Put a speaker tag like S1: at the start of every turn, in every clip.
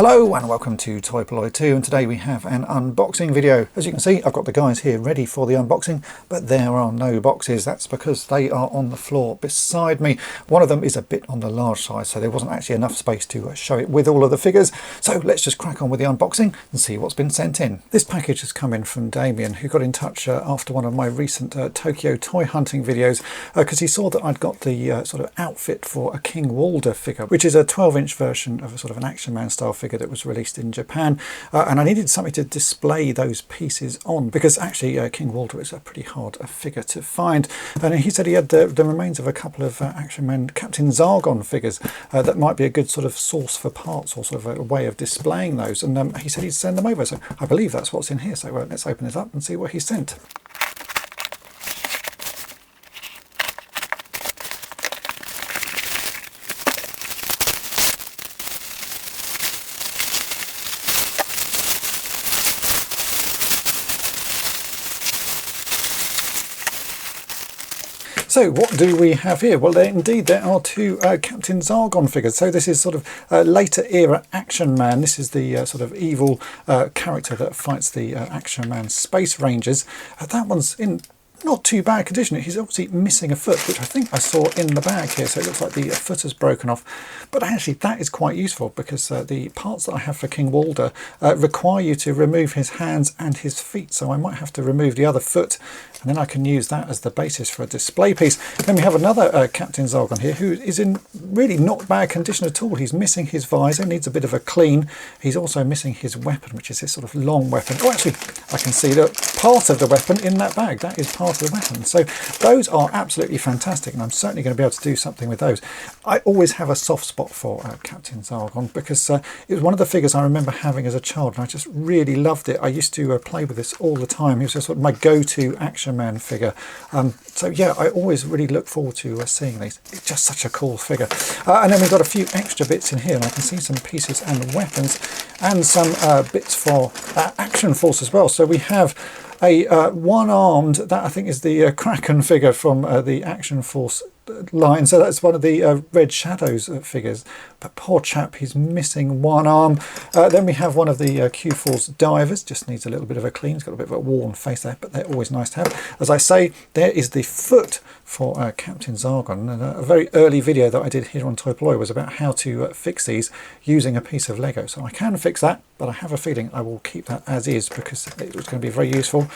S1: Hello and welcome to Polloi Two, and today we have an unboxing video. As you can see, I've got the guys here ready for the unboxing, but there are no boxes. That's because they are on the floor beside me. One of them is a bit on the large side, so there wasn't actually enough space to show it with all of the figures. So let's just crack on with the unboxing and see what's been sent in. This package has come in from Damian, who got in touch after one of my recent Tokyo toy hunting videos, because he saw that I'd got the sort of outfit for a King Walder figure, which is a 12-inch version of a sort of an Action Man style figure that was released in Japan, and I needed something to display those pieces on, because actually King Walder is a pretty hard figure to find. And he said he had the remains of a couple of Action Man Captain Zargon figures that might be a good sort of source for parts, or sort of a way of displaying those, and he said he'd send them over, so I believe that's what's in here. So let's open this up and see what he sent. So what do we have here? Well, indeed there are two Captain Zargon figures. So this is sort of later era Action Man. This is the sort of evil character that fights the Action Man Space Rangers. That one's in not too bad condition. He's obviously missing a foot, which I think I saw in the bag here, so it looks like the foot has broken off. But actually that is quite useful, because the parts that I have for King Walder require you to remove his hands and his feet, so I might have to remove the other foot, and then I can use that as the basis for a display piece. Then we have another Captain Zargon here, who is in really not bad condition at all. He's missing his visor, needs a bit of a clean. He's also missing his weapon, which is this sort of long weapon. Oh, actually I can see that part of the weapon in that bag. That is part of the weapon. So those are absolutely fantastic, and I'm certainly going to be able to do something with those. I always have a soft spot for Captain Zargon, because it was one of the figures I remember having as a child, and I just really loved it. I used to play with this all the time. He was just sort of my go-to Action Man figure. So yeah, I always really look forward to seeing these. It's just such a cool figure. And then we've got a few extra bits in here, and I can see some pieces and weapons, and some bits for Action Force as well. So we have a one-armed, that I think is the Kraken figure from the Action Force line. So that's one of the Red Shadows figures, but poor chap, he's missing one arm. Then we have one of the Q-Force divers, just needs a little bit of a clean. He's got a bit of a worn face there, but they're always nice to have. As I say, there is the foot for Captain Zargon, and a very early video that I did here on Polloi was about how to fix these using a piece of Lego. So I can fix that, but I have a feeling I will keep that as is, because it was going to be very useful.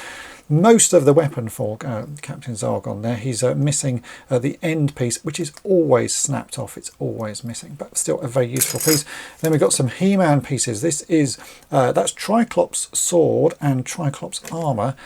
S1: Most of the weapon for Captain Zargon there, he's missing the end piece, which is always snapped off. It's always missing, but still a very useful piece. Then we've got some He-Man pieces. This is that's Triclops sword and Triclops armor,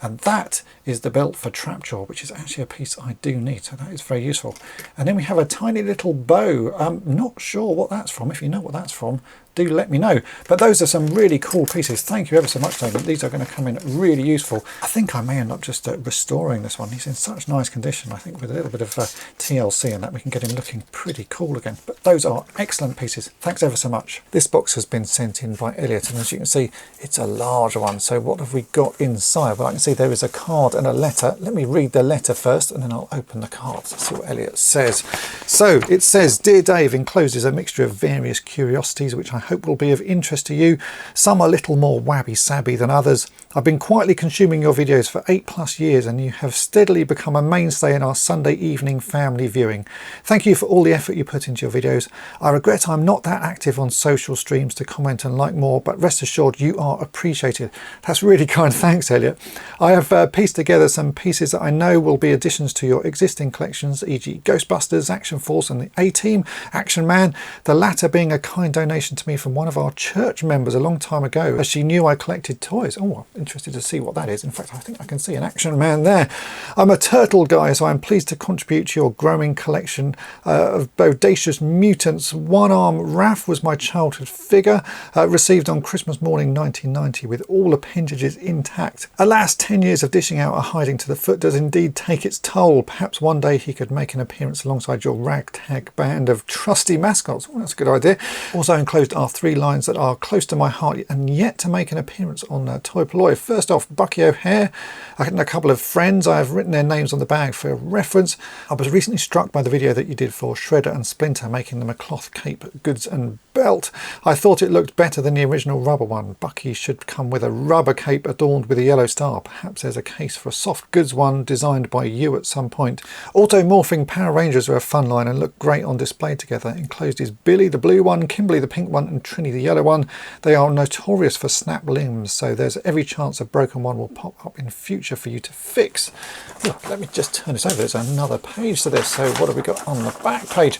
S1: and that is the belt for Trapjaw, which is actually a piece I do need, so that is very useful. And then we have a tiny little bow. I'm not sure what that's from. If you know what that's from, do let me know. But those are some really cool pieces. Thank you ever so much, Damien. These are going to come in really useful. I think I may end up just restoring this one. He's in such nice condition. I think with a little bit of TLC and that, we can get him looking pretty cool again. But those are excellent pieces. Thanks ever so much. This box has been sent in by Elliot, and as you can see, it's a large one. So what have we got inside? Well, I can see there is a card and a letter. Let me read the letter first, and then I'll open the cards and see what Elliot says. So it says, "Dear Dave, enclosed is a mixture of various curiosities which I hope will be of interest to you. Some are a little more wabby-sabby than others. I've been quietly consuming your videos for 8+ years, and you have steadily become a mainstay in our Sunday evening family viewing. Thank you for all the effort you put into your videos. I regret I'm not that active on social streams to comment and like more, but rest assured you are appreciated." That's really kind. Thanks, Elliot. I have pieced together some pieces that I know will be additions to your existing collections, e.g. Ghostbusters, Action Force and the A-Team, Action Man, the latter being a kind donation to me from one of our church members a long time ago, as she knew I collected toys. Oh, I'm interested to see what that is. In fact, I think I can see an Action Man there. I'm a turtle guy, so I'm pleased to contribute to your growing collection of bodacious mutants. One Arm Raph was my childhood figure, received on Christmas morning 1990 with all appendages intact. Alas, 10 years of dishing out a hiding to the foot does indeed take its toll. Perhaps one day he could make an appearance alongside your ragtag band of trusty mascots. Oh, that's a good idea. Also enclosed are 3 lines that are close to my heart and yet to make an appearance on Polloi. First off, Bucky O'Hare and a couple of friends. I have written their names on the bag for reference. I was recently struck by the video that you did for Shredder and Splinter, making them a cloth cape, goods and belt. I thought it looked better than the original rubber one. Bucky should come with a rubber cape adorned with a yellow star. Perhaps there's a case for a soft goods one designed by you at some point. Auto-morphing Power Rangers are a fun line and look great on display together. Enclosed is Billy, the blue one, Kimberly, the pink one, and Trini, the yellow one. They are notorious for snap limbs, so there's every chance a broken one will pop up in future for you to fix. Oh, let me just turn this over. There's another page to this. So what have we got on the back page?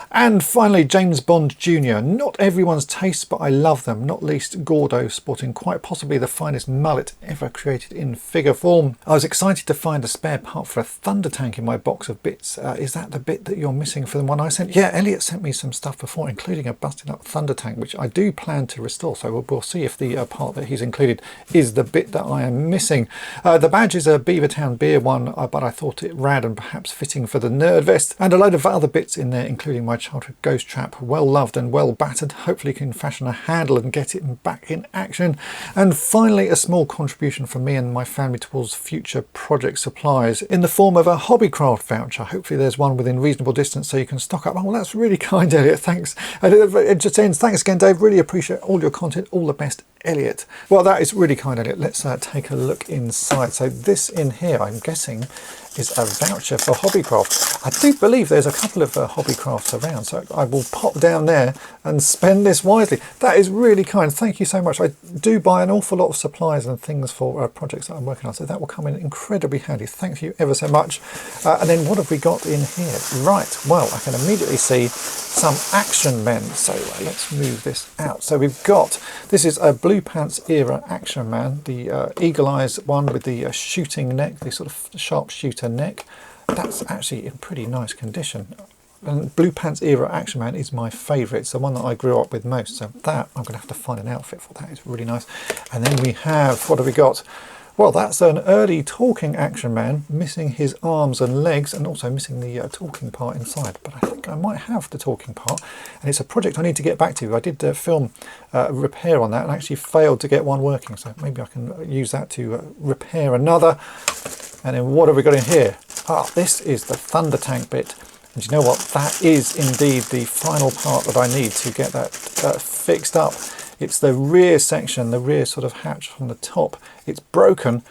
S1: And finally, James Bond Jr. Not everyone's taste, but I love them, not least Gordo, sporting quite possibly the finest mullet ever created in figure form. I was excited to find a spare part for a Thunder Tank in my box of bits. Is that the bit that you're missing for the one I sent? Yeah, Elliot sent me some stuff before, including a busted up Thunder Tank, which I do plan to restore, so we'll see if the part that he's included is the bit that I am missing. The badge is a Beavertown beer one, but I thought it rad and perhaps fitting for the nerd vest, and a load of other bits in there, including my childhood ghost trap, well loved and well battered. Hopefully can fashion a handle and get it back in action. And finally, a small contribution from me and my family towards future project supplies in the form of a Hobbycraft voucher. Hopefully there's one within reasonable distance so you can stock up. Oh, well, that's really kind, Elliot, thanks. And it just ends, thanks again, Dave, really appreciate all your content. All the best, Elliot. Well, that is really kind, Elliot. Let's take a look inside. So this in here, I'm guessing, is a voucher for Hobbycraft. I do believe there's a couple of Hobbycrafts around, so I will pop down there and spend this wisely. That is really kind. Thank you so much. I do buy an awful lot of supplies and things for projects that I'm working on, so that will come in incredibly handy. Thank you ever so much. And then what have we got in here? Right, well, I can immediately see some Action Men. So let's move this out. So we've got, this is a Blue Pants era Action Man, the Eagle Eyes one with the shooting neck, the sort of sharpshooter neck. That's actually in pretty nice condition. And Blue Pants era Action Man is my favourite. It's the one that I grew up with most. So that I'm going to have to find an outfit for. That is really nice. And then we have, what have we got? Well, that's an early talking Action Man, missing his arms and legs and also missing the talking part inside. But I think I might have the talking part, and it's a project I need to get back to. I did film a repair on that and actually failed to get one working, so maybe I can use that to repair another. And then what have we got in here? Ah, this is the Thunder Tank bit. And you know what? That is indeed the final part that I need to get that fixed up. It's the rear section, the rear sort of hatch from the top. It's broken,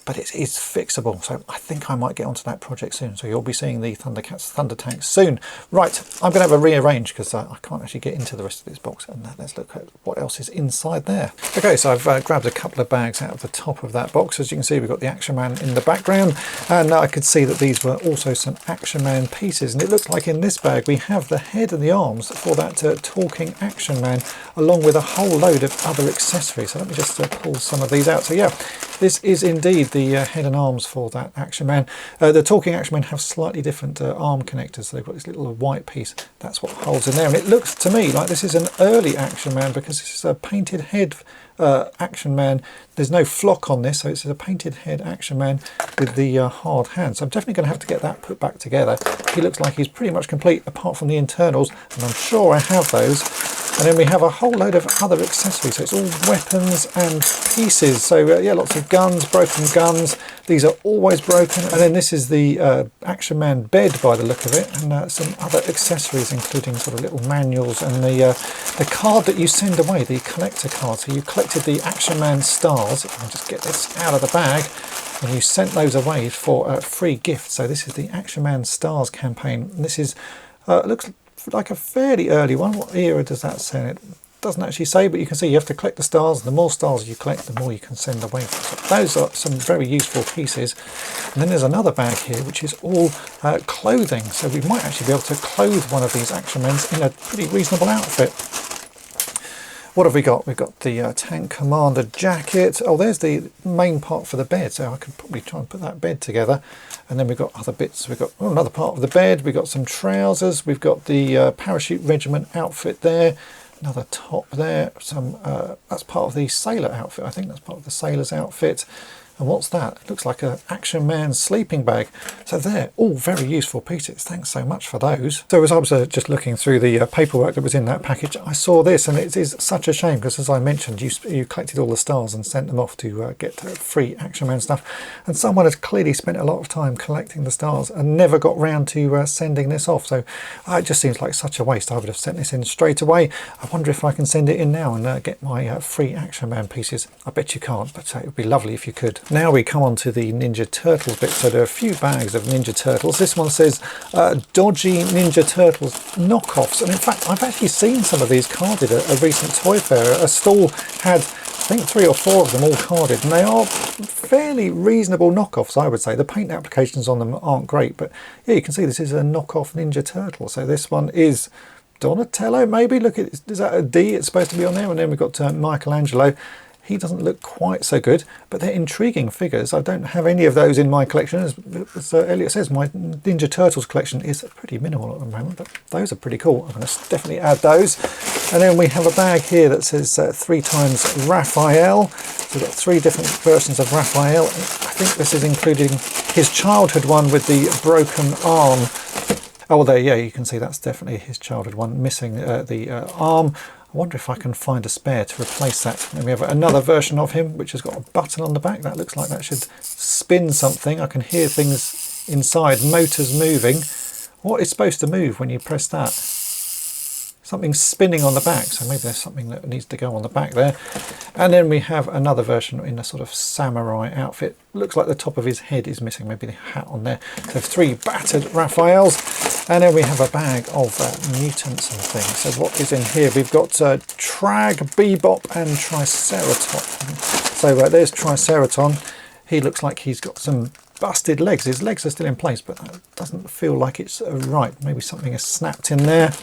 S1: but it is fixable. So I think I might get onto that project soon. So you'll be seeing the Thundercats Thunder Tank soon. Right, I'm going to have a rearrange because I can't actually get into the rest of this box. And let's look at what else is inside there. Okay, so I've grabbed a couple of bags out of the top of that box. As you can see, we've got the Action Man in the background. And I could see that these were also some Action Man pieces. And it looks like in this bag we have the head and the arms for that talking Action Man, along with a whole load of other accessories. So let me just pull some of these out. So yeah, this is indeed the head and arms for that Action Man. The talking Action Men have slightly different arm connectors. So they've got this little white piece. That's what holds in there. And it looks to me like this is an early Action Man because this is a painted head Action Man. There's no flock on this, so it's a painted head Action Man with the hard hand. So I'm definitely going to have to get that put back together. He looks like he's pretty much complete apart from the internals, and I'm sure I have those. And then we have a whole load of other accessories. So it's all weapons and pieces. So yeah, lots of guns, broken guns. These are always broken. And then this is the Action Man bed by the look of it, and some other accessories, including sort of little manuals and the card that you send away, the collector card. So you collected the Action Man stars. I'll just get this out of the bag. And you sent those away for a free gift. So this is the Action Man stars campaign. And this is looks like a fairly early one. What era does that say? It doesn't actually say, but you can see you have to collect the stars. The more stars you collect, the more you can send away. So those are some very useful pieces. And then there's another bag here, which is all clothing. So we might actually be able to clothe one of these Action Men in a pretty reasonable outfit. What have we got? We've got the Tank Commander jacket. Oh, there's the main part for the bed. So I could probably try and put that bed together. And then we've got other bits. We've got another part of the bed. We've got some trousers. We've got the Parachute Regiment outfit there. Another top there. Some that's part of the sailor outfit. I think that's part of the sailor's outfit. And what's that? It looks like an Action Man sleeping bag. So they're all very useful pieces. Thanks so much for those. So as I was just looking through the paperwork that was in that package, I saw this, and it is such a shame because, as I mentioned, you collected all the stars and sent them off to get free Action Man stuff. And someone has clearly spent a lot of time collecting the stars and never got round to sending this off. So it just seems like such a waste. I would have sent this in straight away. I wonder if I can send it in now and get my free Action Man pieces. I bet you can't, but it would be lovely if you could. Now we come on to the Ninja Turtles bit. So there are a few bags of Ninja Turtles. This one says dodgy Ninja Turtles knockoffs, and in fact I've actually seen some of these carded at a recent toy fair. A stall had, I think, 3 or 4 of them all carded, and they are fairly reasonable knockoffs, I would say. The paint applications on them aren't great, but yeah, you can see this is a knockoff Ninja Turtle. So this one is Donatello, maybe. Look, is that a D? It's supposed to be on there. And then we've got Michelangelo. He doesn't look quite so good, but they're intriguing figures. I don't have any of those in my collection. As Elliot says, my Ninja Turtles collection is pretty minimal at the moment, but those are pretty cool. I'm going to definitely add those. And then we have a bag here that says 3 times Raphael. So we've got 3 different versions of Raphael. I think this is including his childhood one with the broken arm. Oh, well, there, yeah, you can see that's definitely his childhood one, missing the arm. I wonder if I can find a spare to replace that. And we have another version of him, which has got a button on the back. That looks like that should spin something. I can hear things inside, motors moving. What is supposed to move when you press that? Something spinning on the back, so maybe there's something that needs to go on the back there. And then we have another version in a sort of samurai outfit. Looks like the top of his head is missing, maybe the hat on there. So 3 battered Raphaels. And then we have a bag of mutants and things. So what is in here? We've got Trag, Bebop and Triceratops. So there's Triceraton. He looks like he's got some busted legs. His legs are still in place, but that doesn't feel like it's right. Maybe something has snapped in there.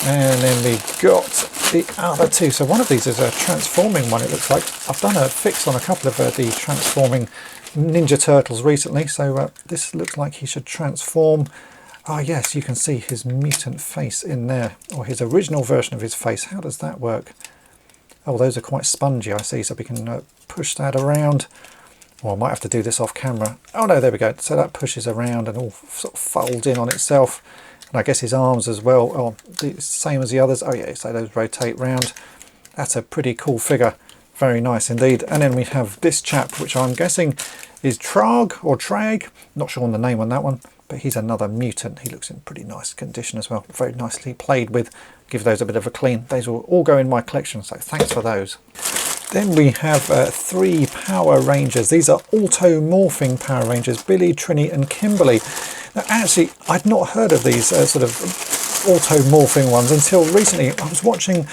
S1: And then we've got the other 2. So one of these is a transforming one, it looks like. I've done a fix on a couple of the transforming Ninja Turtles recently. So this looks like he should transform. Ah, yes, you can see his mutant face in there, or his original version of his face. How does that work? Oh, those are quite spongy, I see. So we can push that around. Or I might have to do this off camera. Oh no, there we go. So that pushes around and all sort of folds in on itself. And I guess his arms as well are the same as the others. Oh yeah, so those rotate round. That's a pretty cool figure. Very nice indeed. And then we have this chap, which I'm guessing is Trag or Trag. Not sure on the name on that one, but he's another mutant. He looks in pretty nice condition as well. Very nicely played with. Give those a bit of a clean. Those will all go in my collection, so thanks for those. Then we have 3 Power Rangers. These are auto-morphing Power Rangers, Billy, Trini and Kimberly. Now actually, I'd not heard of these sort of auto-morphing ones until recently. I was watching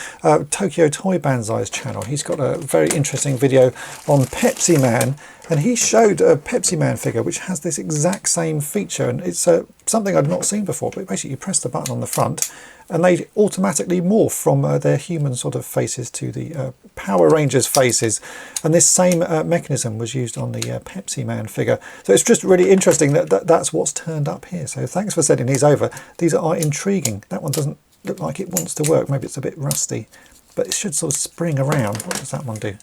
S1: Tokyo Toy Banzai's channel. He's got a very interesting video on Pepsi Man, and he showed a Pepsi Man figure which has this exact same feature, and it's something I'd not seen before. But basically you press the button on the front and they automatically morph from their human sort of faces to the Power Rangers faces, and this same mechanism was used on the Pepsi Man figure. So it's just really interesting that that's what's turned up here. So thanks for sending these over. These are intriguing. That one doesn't look like it wants to work. Maybe it's a bit rusty, but it should sort of spring around. What does that one do?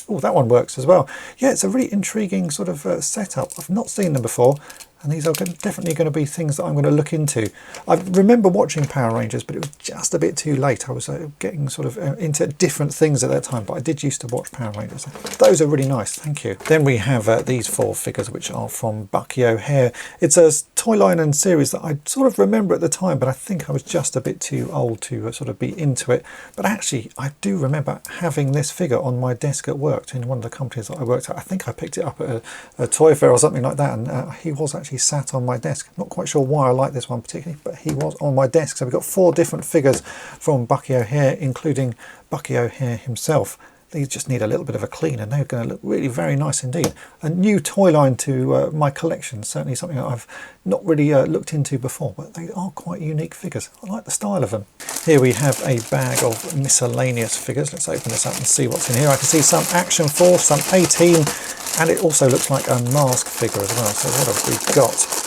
S1: Oh, that one works as well. Yeah, it's a really intriguing sort of setup. I've not seen them before, and these are definitely going to be things that I'm going to look into. I remember watching Power Rangers, but it was just a bit too late. I was getting sort of into different things at that time, but I did used to watch Power Rangers. Those are really nice, thank you. Then we have these 4 figures, which are from Bucky O'Hare. It's a toy line and series that I sort of remember at the time, but I think I was just a bit too old to sort of be into it. But actually, I do remember having this figure on my desk at work in one of the companies that I worked at. I think I picked it up at a toy fair or something like that, and he was actually sat on my desk. Not quite sure why I like this one particularly, but he was on my desk. So we've got 4 different figures from Bucky O'Hare, including Bucky O'Hare himself. These just need a little bit of a clean, and they're going to look really very nice indeed. A new toy line to my collection, certainly something that I've not really looked into before, but they are quite unique figures. I like the style of them. Here we have a bag of miscellaneous figures. Let's open this up and see what's in here. I can see some Action Force, some 18, and it also looks like a mask figure as well. So what have we got?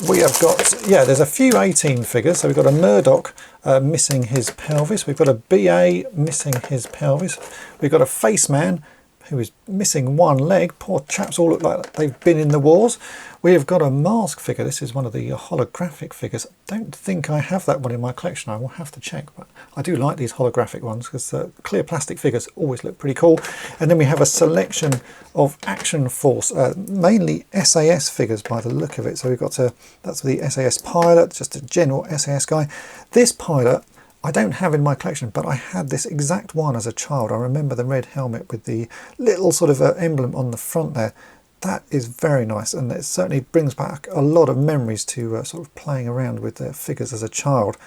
S1: We have got, yeah, there's a few 18 figures. So we've got a Murdoch missing his pelvis. We've got a BA missing his pelvis. We've got a Face Man who is missing one leg. Poor chaps all look like they've been in the wars. We have got a mask figure. This is one of the holographic figures. I don't think I have that one in my collection. I will have to check, but I do like these holographic ones because clear plastic figures always look pretty cool. And then we have a selection of Action Force, mainly SAS figures by the look of it. So we've got that's the SAS pilot, just a general SAS guy. This pilot I don't have in my collection, but I had this exact one as a child. I remember the red helmet with the little sort of emblem on the front there. That is very nice, and it certainly brings back a lot of memories to sort of playing around with the figures as a child.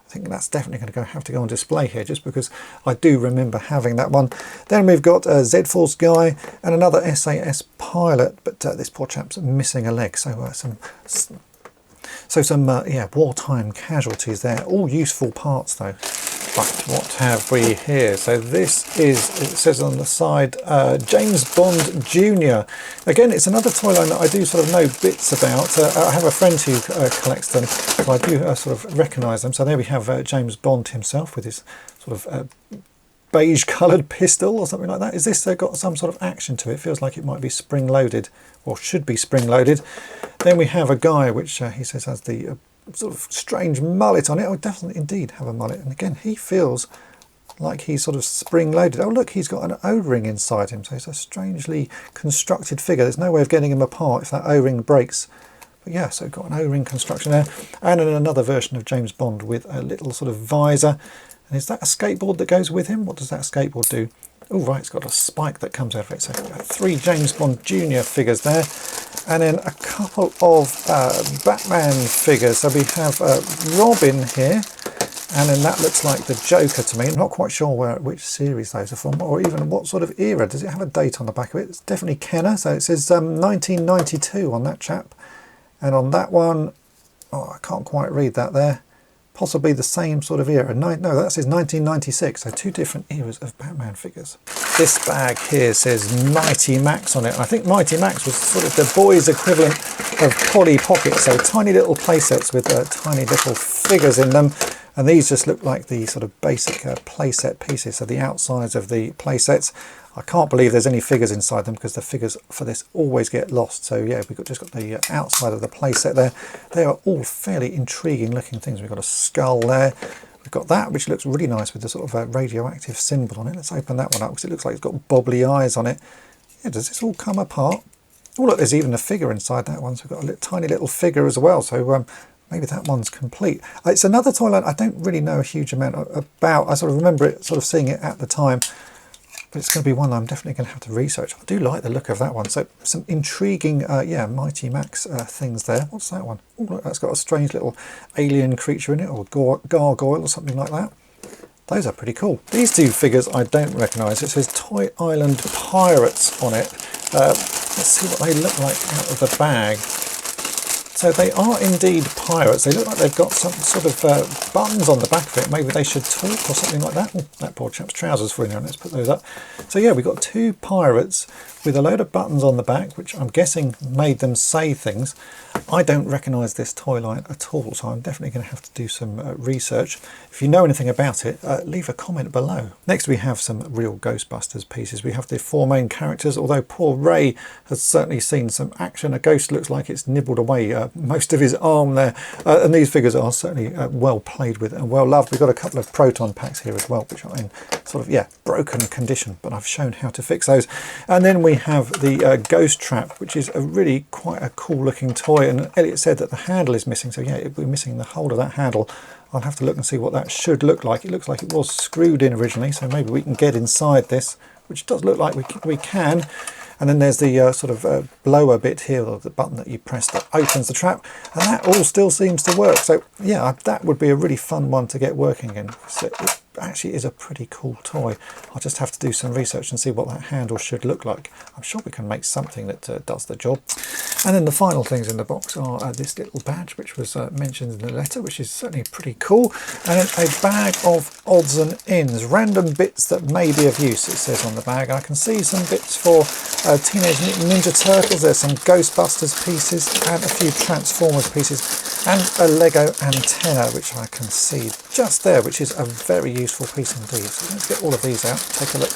S1: I think that's definitely going to have to go on display here, just because I do remember having that one. Then we've got a Z-Force guy and another SAS pilot, but this poor chap's missing a leg, so some wartime casualties there. All useful parts though. But what have we here? So this is, it says on the side, James Bond Jr. Again, it's another toy line that I do sort of know bits about. I have a friend who collects them, so I do sort of recognise them. So there we have James Bond himself with his sort of beige coloured pistol or something like that. Is this got some sort of action to it? Feels like it might be spring loaded, or should be spring loaded. Then we have a guy which he says has the sort of strange mullet on it. Oh, definitely indeed have a mullet. And again, he feels like he's sort of spring loaded. Oh look, he's got an O-ring inside him, so it's a strangely constructed figure. There's no way of getting him apart if that O-ring breaks. But yeah, so got an O-ring construction there. And then another version of James Bond with a little sort of visor. And is that a skateboard that goes with him? What does that skateboard do? Oh right, it's got a spike that comes out of it. So 3 James Bond Jr. figures there. And then a couple of Batman figures. So we have Robin here, and then that looks like the Joker to me. I'm not quite sure which series those are from, or even what sort of era. Does it have a date on the back of it? It's definitely Kenner, so it says 1992 on that chap. And on that one, oh, I can't quite read that there. Possibly the same sort of era. No, that says 1996, so 2 different eras of Batman figures. This bag here says Mighty Max on it. I think Mighty Max was sort of the boys' equivalent of Polly Pocket, so tiny little playsets with tiny little figures in them. And these just look like the sort of basic playset pieces, so the outsides of the playsets. I can't believe there's any figures inside them because the figures for this always get lost. So yeah, we've just got the outside of the playset there. They are all fairly intriguing looking things. We've got a skull there. We've got that, which looks really nice with the sort of radioactive symbol on it. Let's open that one up because it looks like it's got bobbly eyes on it. Yeah, does this all come apart? Oh look, there's even a figure inside that one. So we've got a tiny little figure as well. So maybe that one's complete. It's another toy line I don't really know a huge amount about. I sort of remember it, sort of seeing it at the time. But it's going to be one I'm definitely going to have to research. I do like the look of that one. So some intriguing, Mighty Max things there. What's that one? Oh, look, that's got a strange little alien creature in it, or gargoyle or something like that. Those are pretty cool. These 2 figures I don't recognise. It says Toy Island Pirates on it. Let's see what they look like out of the bag. So they are indeed pirates. They look like they've got some sort of buttons on the back of it. Maybe they should talk or something like that. Oh, that poor chap's trousers falling down. Let's put those up. So yeah, we've got 2 pirates with a load of buttons on the back, which I'm guessing made them say things. I don't recognise this toy line at all, so I'm definitely going to have to do some research. If you know anything about it, leave a comment below. Next we have some real Ghostbusters pieces. We have the 4 main characters, although poor Ray has certainly seen some action. A ghost looks like it's nibbled away most of his arm there, and these figures are certainly well played with and well loved. We've got a couple of proton packs here as well, which are in sort of broken condition, but I've shown how to fix those. And then we have the Ghost Trap, which is really quite a cool looking toy, and Elliot said that the handle is missing, so yeah, we're missing the whole of that handle. I'll have to look and see what that should look like. It looks like it was screwed in originally, so maybe we can get inside this, which does look like we can. And then there's the sort of blower bit here, or the button that you press that opens the trap, and that all still seems to work. So yeah, that would be a really fun one to get working again. So it actually is a pretty cool toy. I'll just have to do some research and see what that handle should look like. I'm sure we can make something that does the job. And then the final things in the box are this little badge, which was mentioned in the letter, which is certainly pretty cool. And then a bag of odds and ends, random bits that may be of use, it says on the bag. I can see some bits for Teenage Mutant Ninja Turtles. There's some Ghostbusters pieces and a few Transformers pieces and a Lego antenna, which I can see just there, which is a very useful piece indeed. So let's get all of these out, take a look.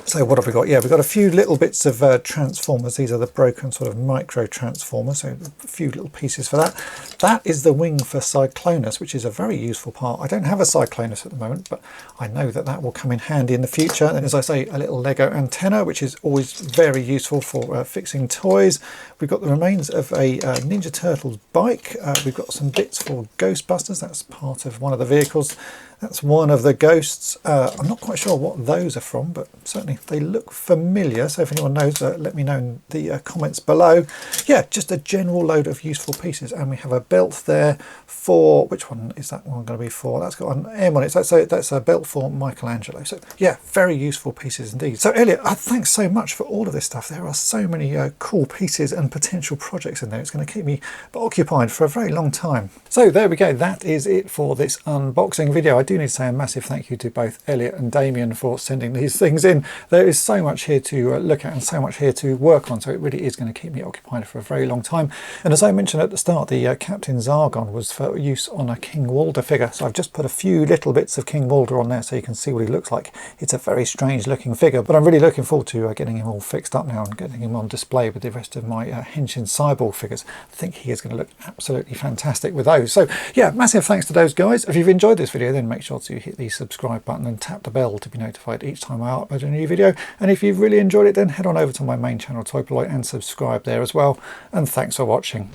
S1: So what have we got? Yeah, we've got a few little bits of transformers. These are the broken sort of micro transformers, so a few little pieces for that. That is the wing for Cyclonus, which is a very useful part. I don't have a Cyclonus at the moment, but I know that that will come in handy in the future. And as I say, a little Lego antenna, which is always very useful for fixing toys. We've got the remains of a Ninja Turtles bike. We've got some bits for Ghostbusters. That's part of one of the vehicles. That's one of the ghosts. I'm not quite sure what those are from, but certainly they look familiar. So if anyone knows, let me know in the comments below. Yeah, just a general load of useful pieces. And we have a belt there for, which one is that one going to be for? That's got an M on it. So that's a belt for Michelangelo. So yeah, very useful pieces indeed. So Elliot, thanks so much for all of this stuff. There are so many cool pieces and potential projects in there. It's going to keep me occupied for a very long time. So there we go. That is it for this unboxing video. I do need to say a massive thank you to both Elliot and Damian for sending these things in. There is so much here to look at and so much here to work on, so it really is going to keep me occupied for a very long time. And as I mentioned at the start, the Captain Zargon was for use on a King Walder figure, so I've just put a few little bits of King Walder on there so you can see what he looks like. It's a very strange looking figure, but I'm really looking forward to getting him all fixed up now and getting him on display with the rest of my Henshin Cyborg figures. I think he is going to look absolutely fantastic with those. So yeah, massive thanks to those guys. If you've enjoyed this video, then make sure to hit the subscribe button and tap the bell to be notified each time I upload a new video. And if you've really enjoyed it, then head on over to my main channel, Polloi, and subscribe there as well. And thanks for watching.